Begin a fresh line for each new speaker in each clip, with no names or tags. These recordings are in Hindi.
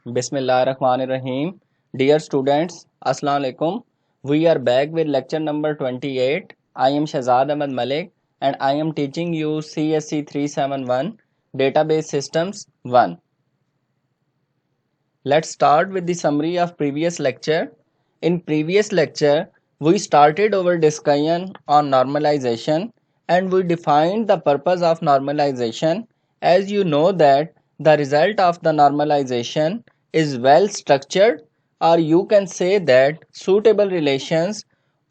Bismillahirrahmanirrahim. Dear students, Assalamu alaikum. We are back with lecture number 28. I am Shahzad Ahmad Malik and I am teaching you CSC 371 Database Systems 1. Let's start with the summary of previous lecture. In previous lecture, we started our discussion on normalization and we defined the purpose of normalization. As you know that the result of the normalization is well structured, or you can say that suitable relations,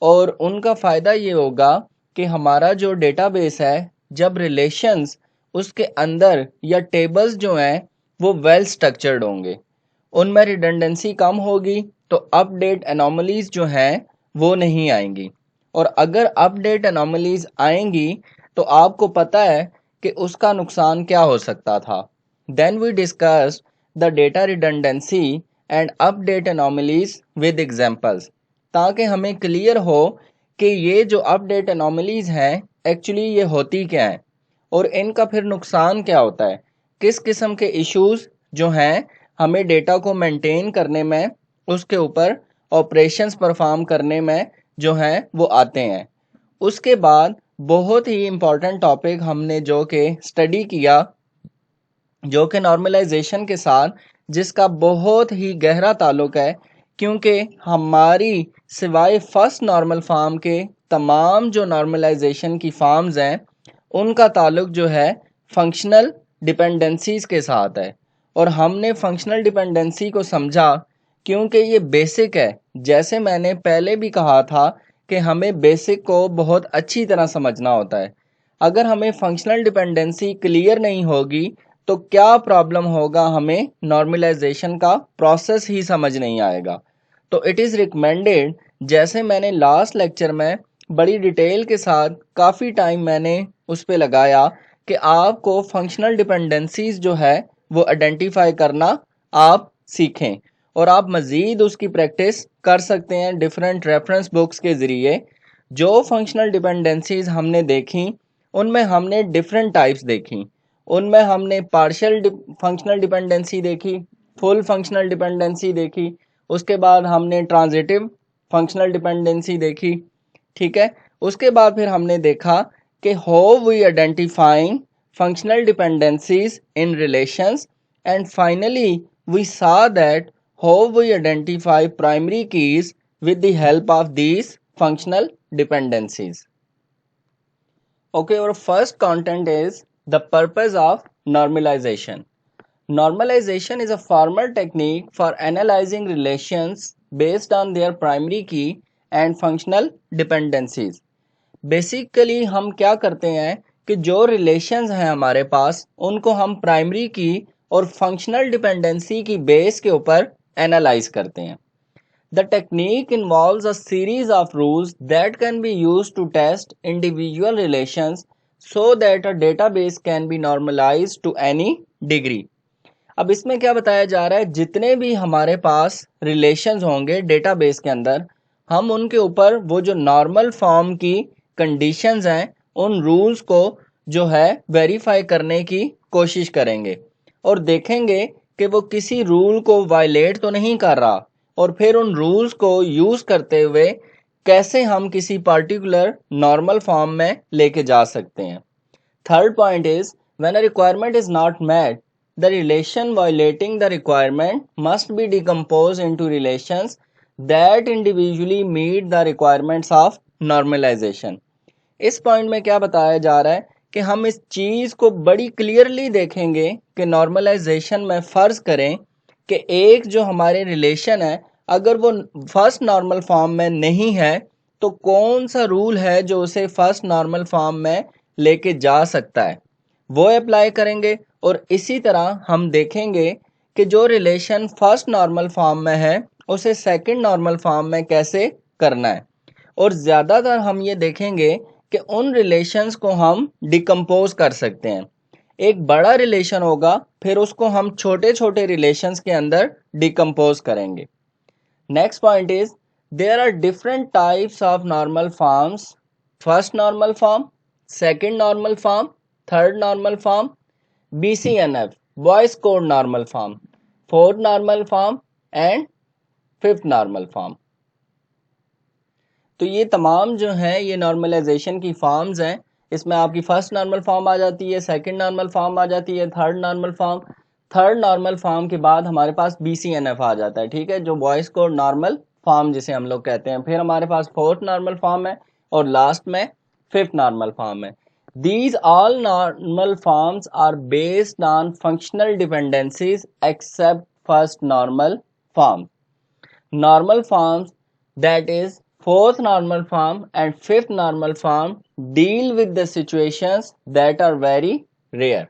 और उनका फ़ायदा ये होगा कि हमारा जो डेटाबेस है जब रिलेशंस उसके अंदर या टेबल्स जो हैं वो वेल स्ट्रक्चर्ड होंगे, उनमें रिडंडेंसी कम होगी, तो अपडेट एनोमलीज जो हैं वो नहीं आएंगी। और अगर अपडेट एनोमलीज आएंगी तो आपको पता है कि उसका नुकसान क्या हो सकता था। Then we discuss the data redundancy and update anomalies with examples, ताकि हमें क्लियर हो कि ये जो अपडेट एनोमलीज हैं एक्चुअली ये होती क्या हैं और इनका फिर नुकसान क्या होता है, किस किस्म के इश्यूज जो हैं हमें डेटा को मेंटेन करने में, उसके ऊपर ऑपरेशंस परफॉर्म करने में जो हैं वो आते हैं। उसके बाद बहुत ही इम्पॉर्टेंट टॉपिक हमने जो कि स्टडी किया, जो कि नॉर्मलाइजेशन के साथ, जिसका बहुत ही गहरा ताल्लुक है, क्योंकि हमारी सिवाय फर्स्ट नॉर्मल फॉर्म के तमाम जो नॉर्मलाइजेशन की फॉर्म्स हैं उनका ताल्लुक जो है फंक्शनल डिपेंडेंसीज के साथ है। और हमने फंक्शनल डिपेंडेंसी को समझा क्योंकि ये बेसिक है। जैसे मैंने पहले भी कहा था कि हमें बेसिक को बहुत अच्छी तरह समझना होता है। अगर हमें फंक्शनल डिपेंडेंसी क्लियर नहीं होगी तो क्या प्रॉब्लम होगा, हमें नॉर्मलाइजेशन का प्रोसेस ही समझ नहीं आएगा। तो इट इज़ रिकमेंडेड, जैसे मैंने लास्ट लेक्चर में बड़ी डिटेल के साथ काफ़ी टाइम मैंने उस पर लगाया कि आपको फंक्शनल डिपेंडेंसीज जो है वो आइडेंटिफाई करना आप सीखें और आप मज़ीद उसकी प्रैक्टिस कर सकते हैं डिफरेंट रेफरेंस बुक्स के ज़रिए। जो फंक्शनल डिपेंडेंसीज हमने देखी उनमें हमने डिफरेंट टाइप्स देखी। उनमें हमने पार्शियल फंक्शनल डिपेंडेंसी देखी, फुल फंक्शनल डिपेंडेंसी देखी, उसके बाद हमने ट्रांजिटिव फंक्शनल डिपेंडेंसी देखी। ठीक है, उसके बाद फिर हमने देखा कि how we identifying functional dependencies in relations, and finally we saw that how we identify primary keys with the help of these functional dependencies. Okay, our first content is the purpose of normalization. Normalization is a formal technique for analyzing relations based on their primary key and functional dependencies. Basically हम क्या करते हैं कि जो रिलेशंस हैं हमारे पास उनको हम प्राइमरी की और फंक्शनल डिपेंडेंसी की बेस के ऊपर एनालाइज करते हैं। The technique involves a series of rules that can be used to test individual relations so that a database can be normalised to any degree. अब इसमें क्या बताया जा रहा है, जितने भी हमारे पास रिलेशंस होंगे डेटाबेस के अंदर, हम उनके ऊपर वो जो नॉर्मल फॉर्म की कंडीशंस हैं उन रूल्स को जो है वेरीफाई करने की कोशिश करेंगे और देखेंगे कि वो किसी रूल को वायलेट तो नहीं कर रहा, और फिर उन रूल्स को यूज़ करते हुए कैसे हम किसी पर्टिकुलर नॉर्मल फॉर्म में लेके जा सकते हैं। Third point is when a requirement is not met, the relation violating the requirement must be decomposed into relations that individually meet the requirements of normalization. इस पॉइंट में क्या बताया जा रहा है कि हम इस चीज़ को बड़ी क्लियरली देखेंगे कि नॉर्मलाइजेशन में फ़र्ज़ करें कि एक जो हमारे रिलेशन है अगर वो फर्स्ट नॉर्मल फॉर्म में नहीं है तो कौन सा रूल है जो उसे फर्स्ट नॉर्मल फॉर्म में लेके जा सकता है, वो अप्लाई करेंगे। और इसी तरह हम देखेंगे कि जो रिलेशन फर्स्ट नॉर्मल फॉर्म में है उसे सेकंड नॉर्मल फॉर्म में कैसे करना है। और ज़्यादातर हम ये देखेंगे कि उन रिलेशंस को हम डिकम्पोज कर सकते हैं। एक बड़ा रिलेशन होगा फिर उसको हम छोटे छोटे रिलेशंस के अंदर डिकम्पोज करेंगे। Next point is there are different types of normal forms, first normal form, second normal form, third normal form, BCNF Boyce Codd normal form, fourth normal form and fifth normal form. तो ये तमाम जो हैं ये नॉर्मलाइजेशन की फॉर्म्स हैं। इसमें आपकी फर्स्ट नॉर्मल फॉर्म आ जाती है, सेकंड नॉर्मल फॉर्म आ जाती है, third normal form. Third normal form के बाद हमारे पास BCNF आ जाता है, ठीक है, जो बॉयज को नॉर्मल फॉर्म जिसे हम लोग कहते हैं। फिर हमारे पास फोर्थ नॉर्मल फॉर्म है और लास्ट में फिफ्थ नॉर्मल फॉर्म है। These all normal forms are based on functional dependencies except first normal form. Normal forms, that is fourth normal form and fifth normal form, deal with the situations that are very rare.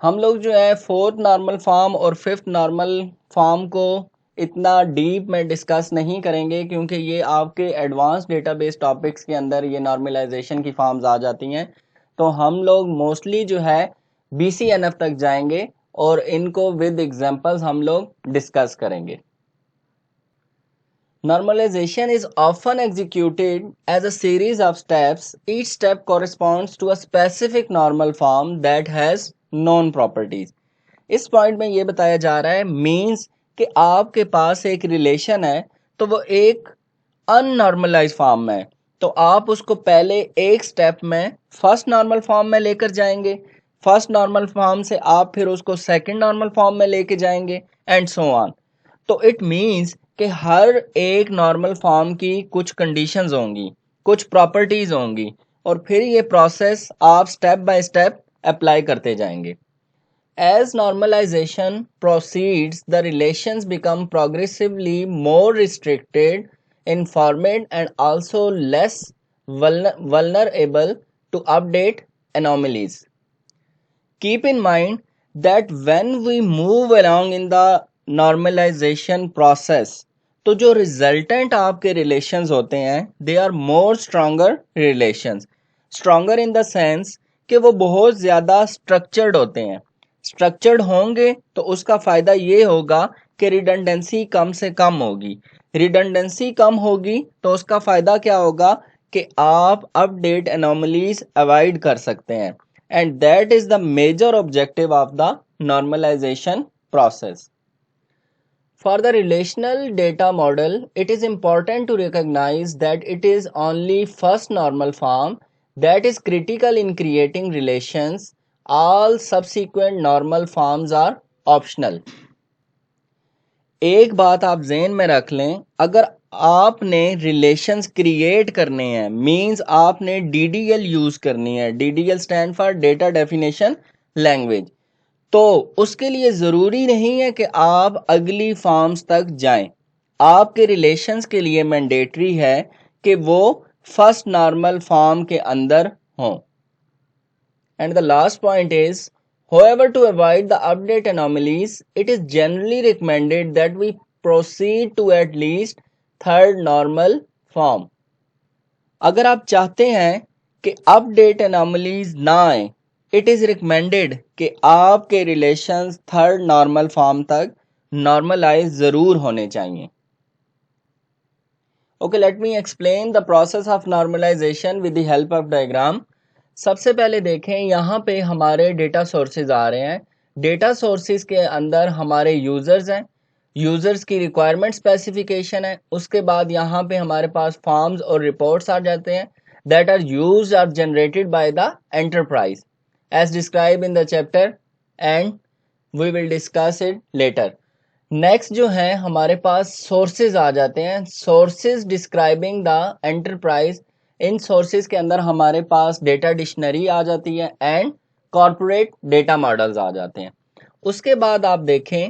हम लोग जो है फोर्थ नॉर्मल फॉर्म और फिफ्थ नॉर्मल फॉर्म को इतना डीप में डिस्कस नहीं करेंगे क्योंकि ये आपके एडवांस डेटाबेस टॉपिक्स के अंदर ये नॉर्मलाइजेशन की फॉर्म्स आ जाती हैं। तो हम लोग मोस्टली जो है BCNF तक जाएंगे और इनको विद एग्जांपल्स हम लोग डिस्कस करेंगे। Normalization is often executed as a series of steps. Each step corresponds to a specific normal form that has known properties. इस पॉइंट में ये बताया जा रहा है मीन्स कि आपके पास एक रिलेशन है तो वो एक अननॉर्मलाइज फॉर्म में है, तो आप उसको पहले एक स्टेप में फर्स्ट नॉर्मल फॉर्म में लेकर जाएंगे, फर्स्ट नॉर्मल फॉर्म से आप फिर उसको सेकंड नॉर्मल फॉर्म में लेके जाएंगे एंड सो ऑन। तो इट मीन्स कि हर एक नॉर्मल फॉर्म की कुछ कंडीशंस होंगी, कुछ प्रॉपर्टीज होंगी और फिर ये प्रोसेस आप स्टेप बाय स्टेप अप्लाई करते जाएंगे। As normalization proceeds, the relations become progressively more restricted in format and also less vulnerable to update anomalies. Keep in mind that when we move along in the normalization process, तो जो रिजल्टेंट आपके रिलेशंस होते हैं they are more stronger relations. Stronger in the sense कि वो बहुत ज़्यादा स्ट्रक्चर्ड होते हैं। स्ट्रक्चर्ड होंगे तो उसका फ़ायदा ये होगा कि रिडंडेंसी कम से कम होगी। रिडंडेंसी कम होगी तो उसका फ़ायदा क्या होगा कि आप अपडेट एनोमलीज अवॉइड कर सकते हैं and that is the major objective of the normalisation process. For the relational data model, it is important to recognize that it is only first normal form that is critical in creating relations. All subsequent normal forms are optional. एक बात आप ज़हन में रख लें, अगर आपने रिलेशंस क्रिएट करने हैं मींस आपने DDL यूज़ करनी है। DDL stand for data definition language. तो उसके लिए ज़रूरी नहीं है कि आप अगली फॉर्म्स तक जाएं। आपके रिलेशंस के लिए मैंडेटरी है कि वो फर्स्ट नॉर्मल फॉर्म के अंदर हों। And the last point is, however, to avoid the update anomalies, it is generally recommended that we proceed to at least third normal form. अगर आप चाहते हैं कि अपडेट एनोमलीज ना आए, इट इज़ रिकमेंडेड कि आपके रिलेशंस थर्ड नॉर्मल फॉर्म तक नॉर्मलाइज ज़रूर होने चाहिए। Okay, let me explain the process of normalisation with the help of diagram. सबसे पहले देखें यहाँ पे हमारे डेटा सोर्सेज आ रहे हैं। डेटा सोर्सेज के अंदर हमारे यूज़र्स हैं, यूज़र्स की रिक्वायरमेंट स्पेसिफिकेशन है। उसके बाद यहाँ पे हमारे पास फॉर्म्स और रिपोर्ट्स आ जाते हैं दैट आर यूज्ड और generated by the enterprise as described in the chapter and we will discuss it later. Next जो है हमारे पास सोर्सेज आ जाते हैं, sources describing the enterprise. In sources के अंदर हमारे पास डेटा डिक्शनरी आ जाती है एंड कॉर्पोरेट डेटा मॉडल्स आ जाते हैं। उसके बाद आप देखें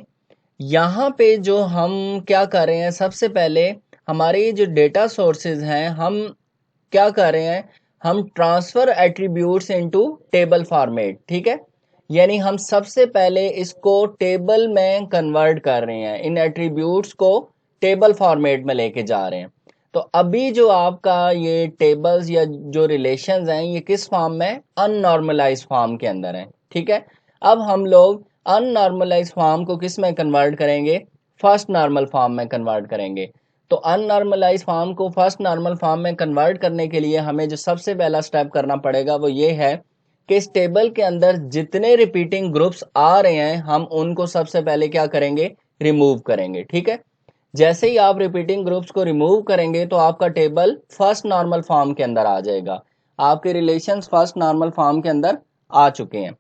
यहाँ पे जो हम क्या कर रहे हैं, सबसे पहले हमारे जो डेटा सोर्सेज हैं हम क्या कर रहे हैं, हम transfer attributes into table format, ठीक है। यानी हम सबसे पहले इसको टेबल में कन्वर्ट कर रहे हैं, इन एट्रीब्यूट्स को टेबल फॉर्मेट में लेके जा रहे हैं। तो अभी जो आपका ये टेबल्स या जो रिलेशंस हैं ये किस फॉर्म में, अननॉर्मलाइज फॉर्म के अंदर हैं, ठीक है। अब हम लोग अननॉर्मलाइज फॉर्म को किस में कन्वर्ट करेंगे, फर्स्ट नॉर्मल फॉर्म में कन्वर्ट करेंगे। तो अननॉर्मलाइज फॉर्म को फर्स्ट नॉर्मल फॉर्म में कन्वर्ट करने के लिए हमें जो सबसे पहला स्टेप करना पड़ेगा वो ये है कि इस टेबल के अंदर जितने रिपीटिंग ग्रुप्स आ रहे हैं हम उनको सबसे पहले क्या करेंगे, रिमूव करेंगे। ठीक है, जैसे ही आप रिपीटिंग ग्रुप्स को रिमूव करेंगे तो आपका टेबल फर्स्ट नॉर्मल फॉर्म के अंदर आ जाएगा, आपके रिलेशंस फर्स्ट नॉर्मल फॉर्म के अंदर आ चुके हैं।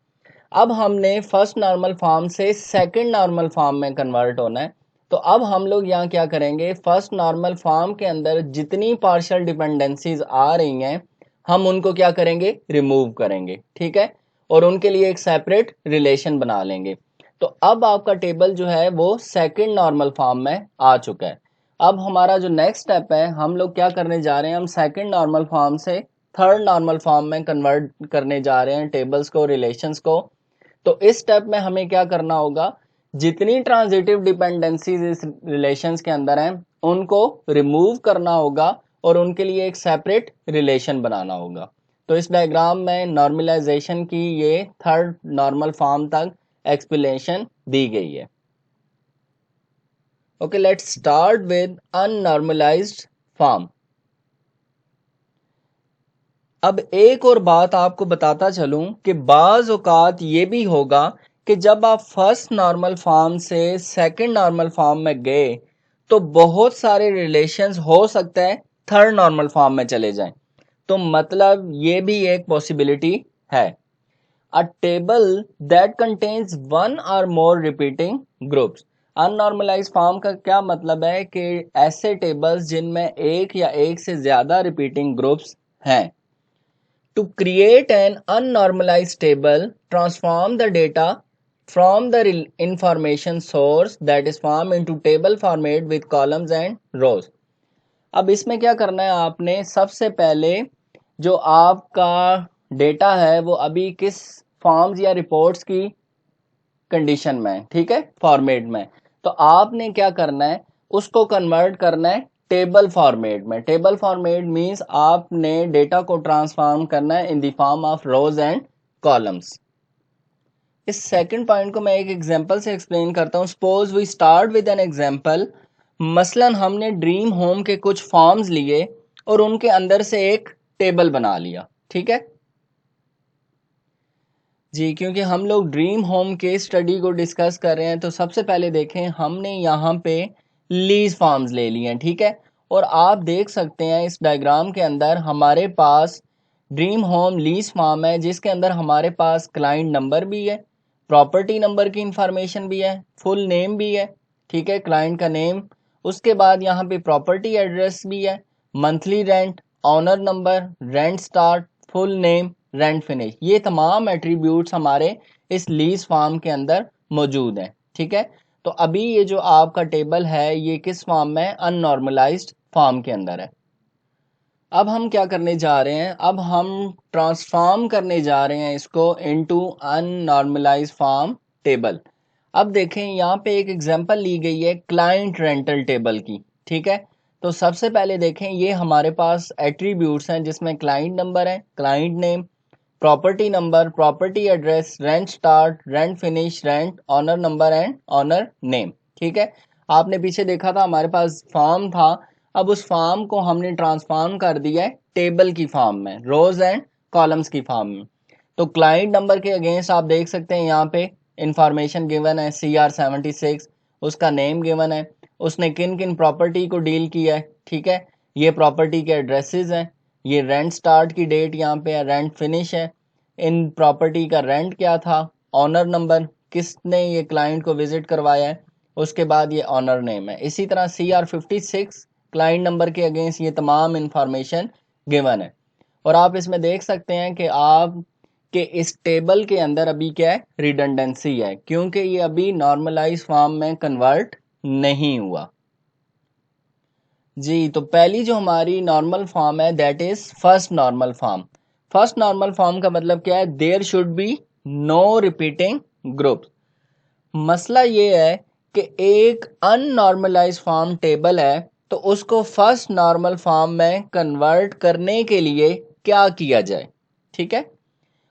अब हमने फर्स्ट नॉर्मल फॉर्म से सेकंड नॉर्मल फॉर्म में कन्वर्ट होना है, तो अब हम लोग यहाँ क्या करेंगे, फर्स्ट नॉर्मल फॉर्म के अंदर जितनी पार्शियल डिपेंडेंसीज आ रही हैं हम उनको क्या करेंगे, रिमूव करेंगे। ठीक है, और उनके लिए एक सेपरेट रिलेशन बना लेंगे। तो अब आपका टेबल जो है वो सेकंड नॉर्मल फॉर्म में आ चुका है। अब हमारा जो नेक्स्ट स्टेप है, हम लोग क्या करने जा रहे हैं, हम सेकंड नॉर्मल फॉर्म से थर्ड नॉर्मल फॉर्म में कन्वर्ट करने जा रहे हैं टेबल्स को, रिलेशंस को। तो इस स्टेप में हमें क्या करना होगा, जितनी ट्रांजिटिव डिपेंडेंसीज इस रिलेशंस के अंदर हैं उनको रिमूव करना होगा और उनके लिए एक सेपरेट रिलेशन बनाना होगा। तो इस डायग्राम में नॉर्मलाइजेशन की ये थर्ड नॉर्मल फॉर्म तक एक्सप्लेनेशन दी गई है। Okay, let's start with unnormalized form. अब एक और बात आपको बताता चलूं कि बाज़ औक़ात ये भी होगा कि जब आप फर्स्ट नॉर्मल फॉर्म से सेकंड नॉर्मल फॉर्म में गए तो बहुत सारे रिलेशंस हो सकता है थर्ड नॉर्मल फॉर्म में चले जाएं। तो मतलब ये भी एक पॉसिबिलिटी है। अ टेबल दैट कंटेन्स वन और मोर रिपीटिंग ग्रुप्स। अननॉर्मलाइज्ड फॉर्म का क्या मतलब है कि ऐसे टेबल्स जिनमें एक या एक से ज़्यादा रिपीटिंग ग्रुप्स हैं। To create an unnormalized table, transform the data from the information source that is formed into table format with columns and rows. अब इसमें क्या करना है, आपने सबसे पहले जो आपका डेटा है वो अभी किस फॉर्म्स या रिपोर्ट्स की कंडीशन में, ठीक है, फॉर्मेट में, तो आपने क्या करना है, उसको कन्वर्ट करना है टेबल फॉर्मेट में। टेबल फॉर्मेट मींस आपने डेटा को ट्रांसफॉर्म करना है in the form of rows and columns. इस सेकंड पॉइंट को मैं एक एग्जांपल से एक्सप्लेन करता हूं। Suppose we start with an example. मसलन हमने ड्रीम होम के कुछ फॉर्म्स लिए और उनके अंदर से एक टेबल बना लिया। ठीक है जी, क्योंकि हम लोग ड्रीम होम के स्टडी को डिस्कस कर रहे हैं तो सबसे पहले देखें, हमने यहाँ पे लीज फार्म्स ले लिए हैं। ठीक है, और आप देख सकते हैं इस डायग्राम के अंदर हमारे पास ड्रीम होम लीज फार्म है जिसके अंदर हमारे पास क्लाइंट नंबर भी है, प्रॉपर्टी नंबर की इंफॉर्मेशन भी है, फुल नेम भी है। ठीक है, क्लाइंट का नेम, उसके बाद यहाँ पे प्रॉपर्टी एड्रेस भी है, monthly rent, owner number, rent start, full name, rent finish. ये तमाम एट्रीब्यूट्स हमारे इस लीज फॉर्म के अंदर मौजूद हैं। ठीक है, तो अभी ये जो आपका टेबल है ये किस फॉर्म में, अननॉर्मलाइज्ड फॉर्म के अंदर है। अब हम क्या करने जा रहे हैं, अब हम ट्रांसफॉर्म करने जा रहे हैं इसको इनटू अननॉर्मलाइज्ड फॉर्म टेबल। अब देखें यहाँ पे एक एग्जांपल ली गई है क्लाइंट रेंटल टेबल की। ठीक है, तो सबसे पहले देखें ये हमारे पास एट्रीब्यूट्स हैं जिसमें क्लाइंट नंबर है, client name, property number, property address, rent start, rent finish, rent, owner number and owner name. ठीक है, आपने पीछे देखा था हमारे पास फॉर्म था, अब उस फॉर्म को हमने ट्रांसफॉर्म कर दिया है टेबल की फॉर्म में, रोज एंड कॉलम्स की फॉर्म में। तो क्लाइंट नंबर के अगेंस्ट आप देख सकते हैं यहाँ पे इंफॉर्मेशन गिवन है, CR76, उसका नेम गिवन है, उसने किन किन प्रॉपर्टी को डील किया है। ठीक है, ये प्रॉपर्टी के एड्रेसेस हैं, ये रेंट स्टार्ट की डेट यहाँ पे है, रेंट फिनिश है, इन प्रॉपर्टी का रेंट क्या था, ऑनर नंबर, किसने ये क्लाइंट को विजिट करवाया है, उसके बाद ये ऑनर नेम है। इसी तरह CR56 क्लाइंट नंबर के अगेंस्ट ये तमाम इंफॉर्मेशन गिवन है। और आप इसमें देख सकते हैं कि आप कि इस टेबल के अंदर अभी क्या है, रिडंडेंसी है, क्योंकि ये अभी नॉर्मलाइज फॉर्म में कन्वर्ट नहीं हुआ। जी, तो पहली जो हमारी नॉर्मल फॉर्म है that is first normal form. First normal form का मतलब क्या है, there should be no repeating group. मसला ये है कि एक अननॉर्मलाइज फॉर्म टेबल है तो उसको फर्स्ट नॉर्मल फॉर्म में कन्वर्ट करने के लिए क्या किया जाए। ठीक है,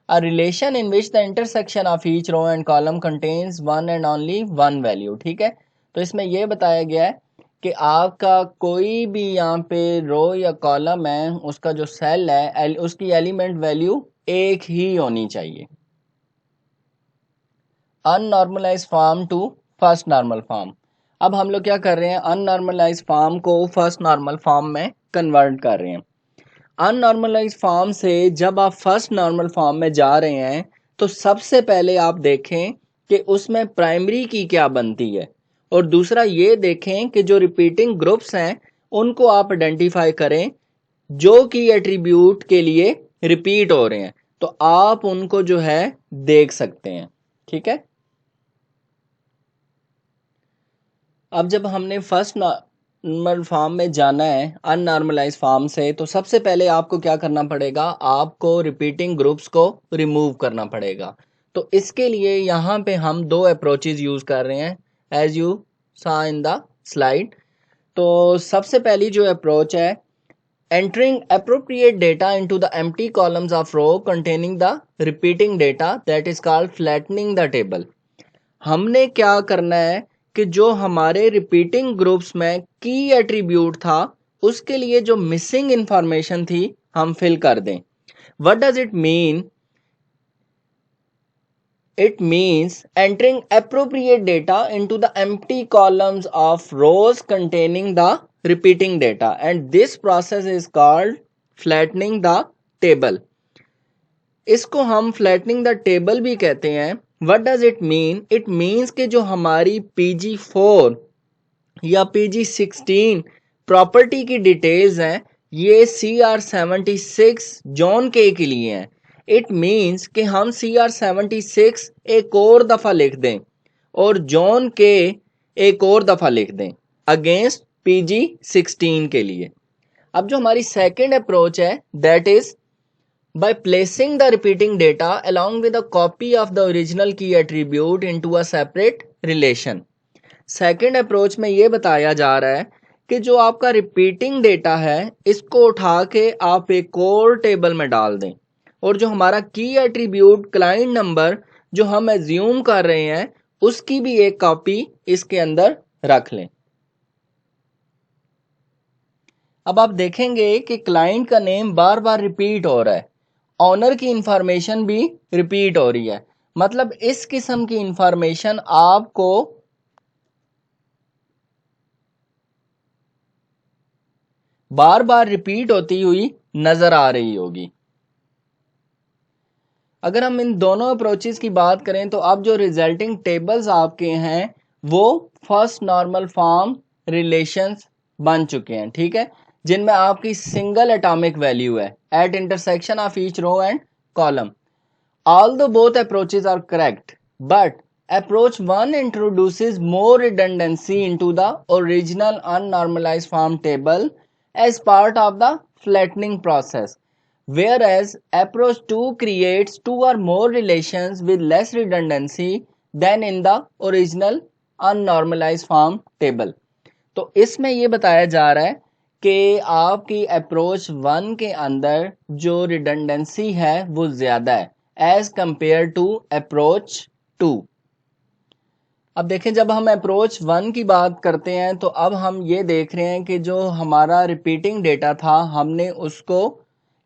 A relation in which the intersection of each row and column contains one and only one value। ठीक है, तो इसमें यह बताया गया है कि आपका कोई भी यहाँ पे रो या कॉलम है उसका जो सेल है उसकी एलिमेंट वैल्यू एक ही होनी चाहिए। Unnormalize form to first normal form. अब हम लोग क्या कर रहे हैं, अननॉर्मलाइज फॉर्म को फर्स्ट नॉर्मल फॉर्म में कन्वर्ट कर रहे हैं। अननॉर्मलाइज फॉर्म से जब आप फर्स्ट नॉर्मल फॉर्म में जा रहे हैं तो सबसे पहले आप देखें कि उसमें प्राइमरी की क्या बनती है, और दूसरा ये देखें कि जो रिपीटिंग ग्रुप्स हैं उनको आप आइडेंटिफाई करें जो कि एट्रीब्यूट के लिए रिपीट हो रहे हैं, तो आप उनको जो है देख सकते हैं। ठीक है, अब जब हमने फर्स्ट नॉर्मल फॉर्म में जाना है अननॉर्मलाइज फॉर्म से, तो सबसे पहले आपको क्या करना पड़ेगा, आपको रिपीटिंग ग्रुप्स को रिमूव करना पड़ेगा। तो इसके लिए यहाँ पे हम दो अप्रोचेज यूज कर रहे हैं एज यू सा इन द स्लाइड। तो सबसे पहली जो अप्रोच है, entering appropriate data into the empty columns of row containing the repeating data, that is called flattening the table। हमने क्या करना है कि जो हमारे रिपीटिंग ग्रुप्स में की एट्रीब्यूट था उसके लिए जो मिसिंग इंफॉर्मेशन थी हम फिल कर दें। What does it mean? It means entering appropriate data into the empty columns of rows containing the repeating data, and this process is called flattening the table। इसको हम flattening the table भी कहते हैं। What does it mean? It means कि जो हमारी PG4 या PG16 प्रॉपर्टी की डिटेल्स हैं ये CR76 जॉन के लिए हैं। इट मीन्स कि हम CR76 एक और दफ़ा लिख दें और जॉन के एक और दफ़ा लिख दें अगेंस्ट PG16 के लिए। अब जो हमारी सेकेंड अप्रोच है that is by placing the repeating data along with a copy of the original key attribute into a separate relation। Second approach में ये बताया जा रहा है कि जो आपका रिपीटिंग डेटा है इसको उठा के आप एक और टेबल में डाल दें, और जो हमारा की एट्रीब्यूट क्लाइंट नंबर जो हम एज्यूम कर रहे हैं उसकी भी एक कॉपी इसके अंदर रख लें। अब आप देखेंगे कि क्लाइंट का नेम बार बार रिपीट हो रहा है, ऑनर की इंफॉर्मेशन भी रिपीट हो रही है। मतलब इस किस्म की इंफॉर्मेशन आपको बार बार रिपीट होती हुई नजर आ रही होगी। अगर हम इन दोनों अप्रोचेस की बात करें तो अब जो रिजल्टिंग टेबल्स आपके हैं वो फर्स्ट नॉर्मल फॉर्म रिलेशंस बन चुके हैं। ठीक है, जिनमें आपकी सिंगल एटॉमिक वैल्यू है at intersection of each row and column. Although both approaches are correct, but approach 1 introduces more redundancy into the original unnormalized form table as part of the flattening process, whereas approach 2 creates 2 or more relations with less redundancy than in the original unnormalized form table। तो इसमें ये बताया जा रहा है कि आपकी अप्रोच 1 के अंदर जो रिडंडेंसी है वो ज़्यादा है एज कंपेयर टू अप्रोच 2। अब देखें जब हम अप्रोच 1 की बात करते हैं तो अब हम ये देख रहे हैं कि जो हमारा रिपीटिंग डेटा था हमने उसको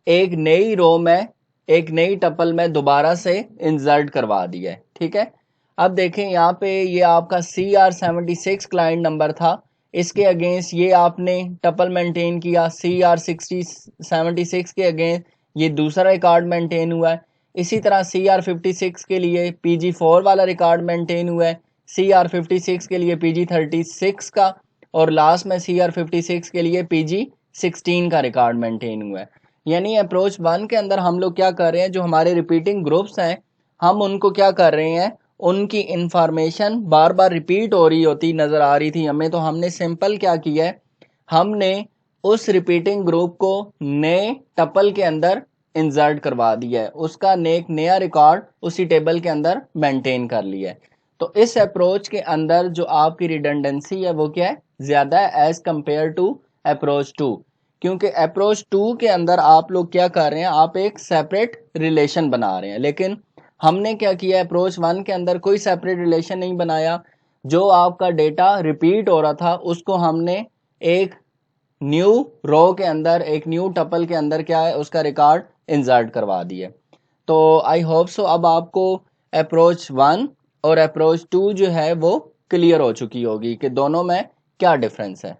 एक नई रो में एक नई टपल में दोबारा से इंसर्ट करवा दिया है। ठीक है, अब देखें यहाँ पे ये आपका CR76 क्लाइंट नंबर था, इसके अगेंस्ट ये आपने टपल मेंटेन किया। CR76 के अगेंस्ट ये दूसरा रिकॉर्ड मेंटेन हुआ है। इसी तरह CR56 के लिए PG4 वाला रिकॉर्ड मेंटेन हुआ है, CR56 के लिए PG36 का, और लास्ट में CR56 के लिए PG16 का रिकॉर्ड मेंटेन हुआ है। यानी अप्रोच 1 के अंदर हम लोग क्या कर रहे हैं, जो हमारे रिपीटिंग ग्रुप्स हैं हम उनको क्या कर रहे हैं, उनकी इंफॉर्मेशन बार बार रिपीट हो रही होती नजर आ रही थी हमें, तो हमने सिंपल क्या किया है, हमने उस रिपीटिंग ग्रुप को नए टपल के अंदर इंसर्ट करवा दिया है, उसका एक नया रिकॉर्ड उसी टेबल के अंदर मेंटेन कर लिया है। तो इस अप्रोच के अंदर जो आपकी रिडंडेंसी है वो क्या है, ज्यादा है एज कंपेयर टू अप्रोच 2, क्योंकि अप्रोच 2 के अंदर आप लोग क्या कर रहे हैं, आप एक सेपरेट रिलेशन बना रहे हैं, लेकिन हमने क्या किया, अप्रोच 1 के अंदर कोई सेपरेट रिलेशन नहीं बनाया। जो आपका डेटा रिपीट हो रहा था उसको हमने एक न्यू रो के अंदर एक न्यू टपल के अंदर क्या है उसका रिकॉर्ड इंसर्ट करवा दिया। तो आई होप सो अब आपको अप्रोच 1 और अप्रोच 2 जो है वो क्लियर हो चुकी होगी कि दोनों में क्या डिफरेंस है।